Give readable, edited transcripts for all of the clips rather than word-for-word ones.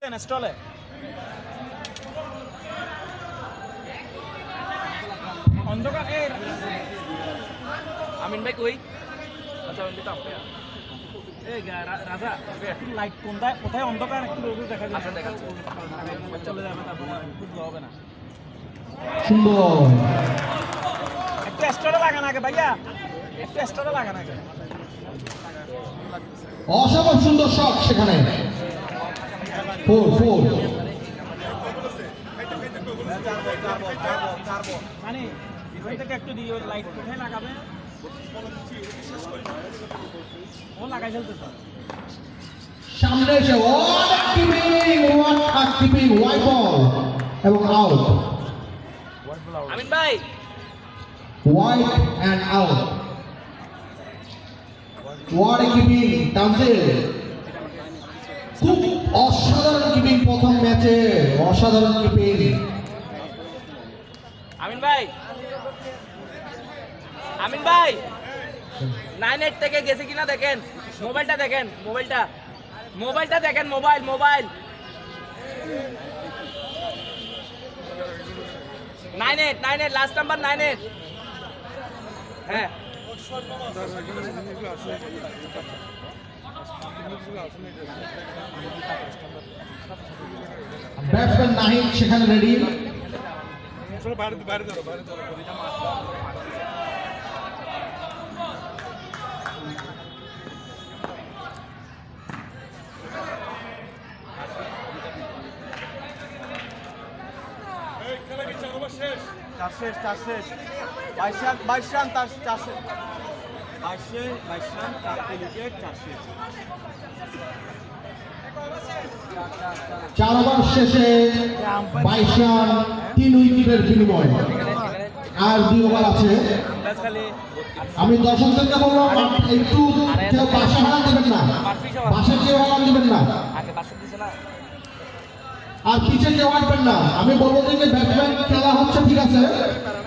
থাকতেন স্টলে। অন্ধকার আমিন ভাই কই? আচ্ছা এই রাজা লাইট কোনটা কোথায় অন্ধকার একটু দেখা যায়। আচ্ছা দেখাচ্ছি, চলে যাবে তারপরে বুঝতে হবে না। সুন্দর একটু স্টলে লাগান আগে ভাইয়া, একটু স্টলে লাগান আগে। অসম্ভব সুন্দর শট সেখানে। 4 মানে এখান থেকে একটু দিয়ে লাইট কোথায় লাগাবে ও লাগাই ফেলতে স্যার। সামনে এসে কিপিং ওয়াইড বল এবং আউট। আমিন ভাই ওয়াইড অ্যান্ড আউট। ওয়ার্ড কিপিং তানজিল, খুব অসাধারণ কিপিং প্রথম ম্যাচে, অসাধারণ কিপিং। আমিন ভাই, আমিন ভাই 9-8 থেকে গেছে কিনা দেখেন, মোবাইলটা দেখেন, মোবাইলটা দেখেন, মোবাইল 9-8 লাস্ট নাম্বার 9-8। হ্যাঁ ব্যাটসম্যান নাহিদ সেখানে রেডি। চার শেষ 22 রান, 4 উইকেট, 4 শেষ। 4 ওভার শেষে 22 রান 3 উইকেটের বিনিময়। আর 2 ওভার আছে। আমি দর্শকদেরকে বললাম একটু কেউ বাসা ভাড়া দেবেন না, বাসায় কেউ ভাড়া দেবেন না, আর পিছে কেউ হাঁটবেন না। আমি বলবো যে ব্যাটসম্যান খেলা হচ্ছে ঠিক আছে,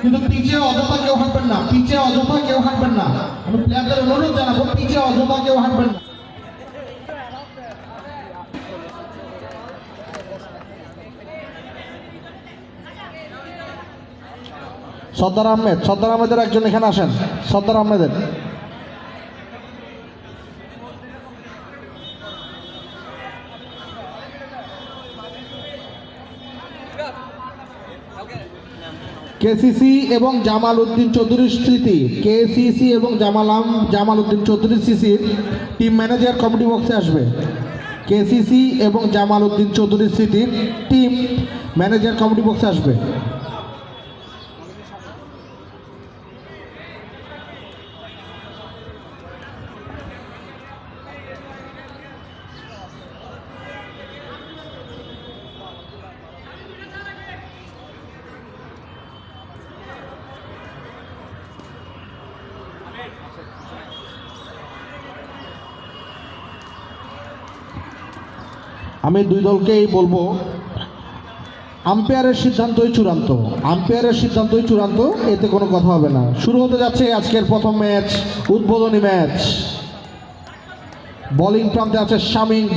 কিন্তু পিছে অযথা কেউ হাঁটবেন না, পিছে অযথা কেউ হাঁটবেন না। আমি প্লেয়ারদের অনুরোধ জানাবো পিছে অযথা কেউ হাঁটবেন না। সর্দার আহমেদের একজন এখানে আসেন। সর্দার আহমেদের কেসিসি এবং জামাল উদ্দিন চৌধুরীর স্মৃতি, কেসিসি এবং জামাল উদ্দিন চৌধুরী সিসির টিম ম্যানেজার কমিটি বক্সে আসবে। কেসিসি এবং জামাল উদ্দিন চৌধুরীর স্মৃতির টিম ম্যানেজার কমিটি বক্সে আসবে। আমি দুই দলকেই বলবো আম্পায়ারের সিদ্ধান্তই চূড়ান্ত, এতে কোনো কথা হবে না। শুরু হতে যাচ্ছে আজকের প্রথম ম্যাচ, উদ্বোধনী ম্যাচ। বোলিং প্রান্তে আছে শামিম।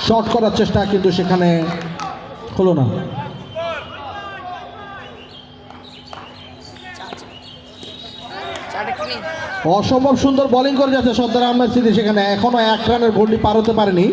শট করার চেষ্টা কিন্তু সেখানে হলো না। অসম্ভব সুন্দর বোলিং করে যাচ্ছে সর্দার আহমেদ সিদ্দিক, সেখানে এখনো 1 রানের গন্ডি পার হতে পারেনি।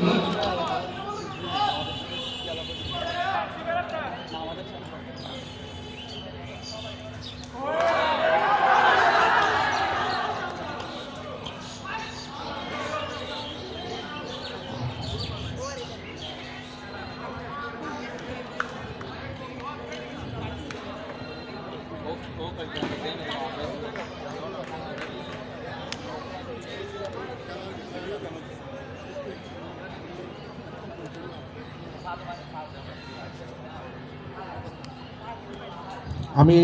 আমি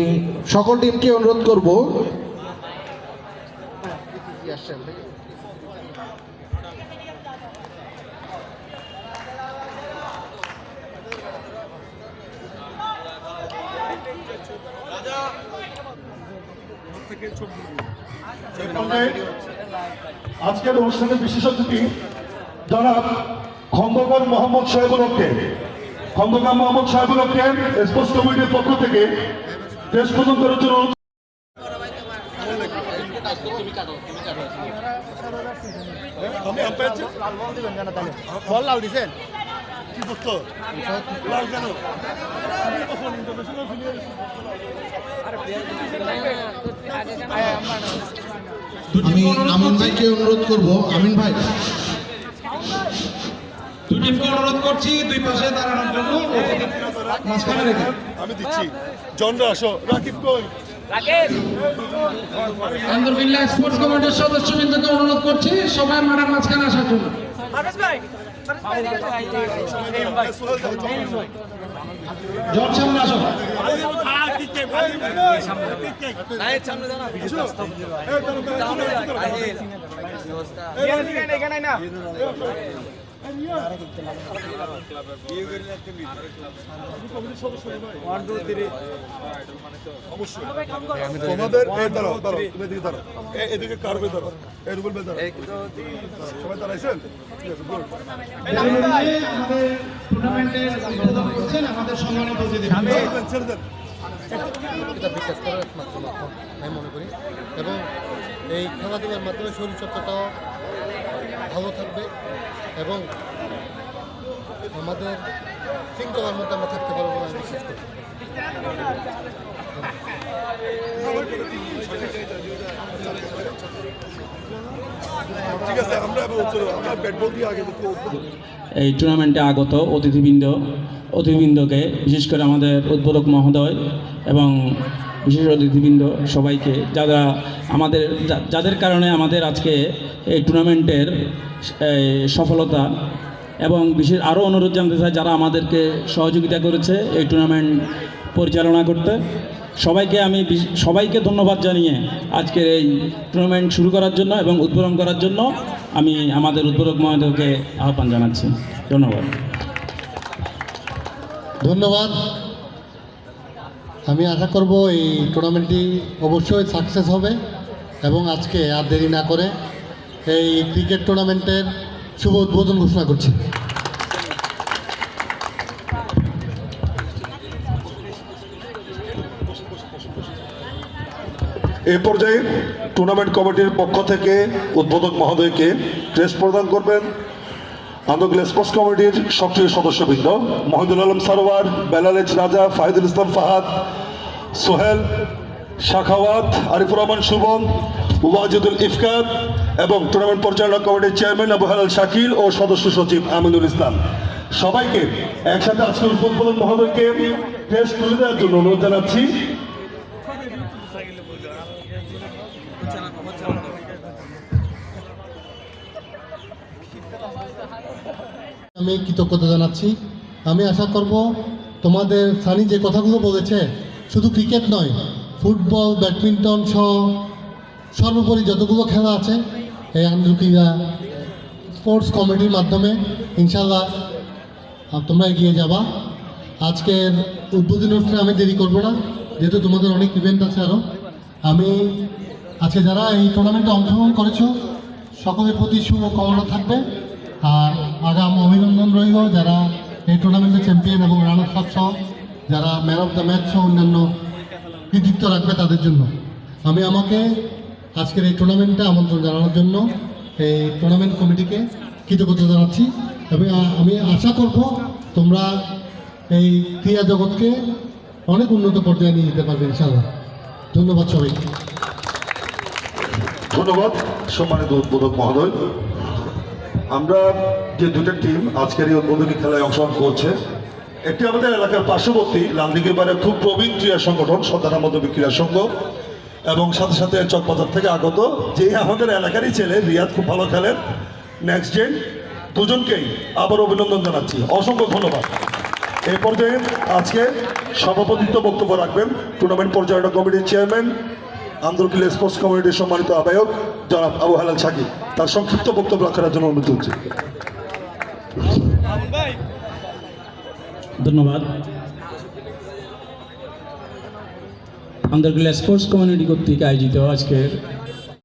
সকল টিমকে অনুরোধ করব আজকের অনুষ্ঠানের বিশেষ অতিথি জনাব খন্দকার মোহাম্মদ সাহেবুল হককে স্পোর্টস কমিটির পক্ষ থেকে দেশ প্রদান করার জন্য বল লাল দিছেন কি করতো লাল কেন আমি আমিন ভাইকে অনুরোধ করব, আমিন ভাই দুই টিমকে অনুরোধ করছি দুই পাশে দাঁড়ানোর জন্য মাঝখানে রেখে আমি দিচ্ছি জনরা আসো রাকিব কই আন্দরবিল্লা স্পোর্টস কমিটির সদস্যবৃন্দকে অনুরোধ করছি সবাই মাঠের মাঝখানে আসার জন্য। জন সামনে আসো। তোমাদের এদিকে কারবে ধরো এই রুবেল ভাই ধরো সবাই দাঁড়াইছেন ঠিক আছে গুড আমাদের টুর্নামেন্টের উদ্বোধন করছেন আমাদের সম্মানিত অতিথি ছেড়ে দেন এটা বিকাশ করার একমাত্র মাধ্যম আমি মনে করি এবং এই খেলাধুলার মাধ্যমে শরীরচর্চাটাও ভালো থাকবে এবং আমাদের শৃঙ্খলার মধ্যে আমরা থাকতে পারবো বলে আমি বিশ্বাস করি। ঠিক আছে আমরা ব্যাট বল দিয়ে আগে এই টুর্নামেন্টে আগত অতিথিবৃন্দকে বিশেষ করে আমাদের উদ্বোধক মহোদয় এবং বিশেষ অতিথিবৃন্দ সবাইকে যাদের কারণে আমাদের আজকে এই টুর্নামেন্টের সফলতা এবং বিশেষ আরও অনুরোধ জানতে চাই যারা আমাদেরকে সহযোগিতা করেছে এই টুর্নামেন্ট পরিচালনা করতে সবাইকে ধন্যবাদ জানিয়ে আজকের এই টুর্নামেন্ট শুরু করার জন্য এবং উদ্বোধন করার জন্য আমি আমাদের উদ্বোধক মহোদয়কে আহ্বান জানাচ্ছি। ধন্যবাদ। ধন্যবাদ। আমি আশা করব এই টুর্নামেন্টটি অবশ্যই সাকসেস হবে এবং আজকে আর দেরি না করে এই ক্রিকেট টুর্নামেন্টের শুভ উদ্বোধন ঘোষণা করছি। এই পর্যায়ে টুর্নামেন্ট কমিটির পক্ষ থেকে উদ্বোধক মহোদয়কে ক্রেস্ট প্রদান করবেন আন্দরকিল্লা স্পোর্টস কমিটির সক্রিয় সদস্যবৃন্দ মহিদুল আলম সারোয়ার, বেলাল এইচ রাজা, ফাহিদুল ইসলাম ফাহাদ, সোহেল, শাখাওয়াত, আরিফুর রহমান শুভম, ওয়াজিদুল ইফকাত এবং টুর্নামেন্ট পরিচালনা কমিটির চেয়ারম্যান আবু হেলাল শাকিল ও সদস্য সচিব আমিনুল ইসলাম। সবাইকে একসাথে আজকে উদ্বোধক মহোদয়কে ক্রেস্ট তুলে দেওয়ার জন্য অনুরোধ জানাচ্ছি। আমি কৃতজ্ঞতা জানাচ্ছি। আমি আশা করব তোমাদের সানি যে কথাগুলো বলেছে শুধু ক্রিকেট নয়, ফুটবল, ব্যাডমিন্টন সহ সর্বোপরি যতগুলো খেলা আছে এই আন্দরকিল্লা স্পোর্টস কমিটির মাধ্যমে ইনশাল্লাহ তোমরা এগিয়ে যাবা। আজকের উদ্বোধনী অনুষ্ঠানে আমি দেরি করবো না, যেহেতু তোমাদের অনেক ইভেন্ট আছে আরও। আমি আজকে যারা এই টুর্নামেন্টে অংশগ্রহণ করেছো সকলের প্রতি শুভকামনা থাকবে আর আগাম অভিনন্দন রইল যারা এই টুর্নামেন্টের চ্যাম্পিয়ন এবং রানার্স আপ সহ যারা ম্যান অফ দ্য ম্যাচ সহ অন্যান্য কৃতিত্ব রাখবে তাদের জন্য। আমি আমাকে আজকের এই টুর্নামেন্টে আমন্ত্রণ জানানোর জন্য এই টুর্নামেন্ট কমিটিকে কৃতজ্ঞতা জানাচ্ছি এবং আমি আশা করব তোমরা এই ক্রীড়া জগৎকে অনেক উন্নত পর্যায়ে নিয়ে যেতে পারবে ইনশাআল্লাহ। ধন্যবাদ সবাইকে। ধন্যবাদ সম্মানিত উদ্বোধক মহোদয়। আমরা যে দুটো টিম আজকের এই উদ্বোধনী খেলায় অংশগ্রহণ করছে, একটি আমাদের এলাকার পার্শ্ববর্তী লালদিঘির বাইরে খুব প্রবীণ ক্রীড়া সংগঠন সন্তানা মাধ্যমিক ক্রীড়া সংঘ এবং সাথে সাথে চকবাজার থেকে আগত যে আমাদের এলাকারই ছেলে রিয়াদ খুব ভালো খেলেন। নেক্সট জেন দুজনকেই আবার অভিনন্দন জানাচ্ছি, অসংখ্য ধন্যবাদ। এই পর্যায়ে আজকে সভাপতিত্ব বক্তব্য রাখবেন টুর্নামেন্ট পরিচালনা কমিটির চেয়ারম্যান আন্দরকিল্লা স্পোর্টস কমিটির সম্মানিত আহ্বায়ক জনাব আবু হেলাল শাকিল। তার সংক্ষিপ্ত বক্তব্য রাখার জন্য অনুরোধ করছি। ধন্যবাদ। আন্দরকিল্লা স্পোর্টস কমিউনিটি কর্তৃক আয়োজিত আজকের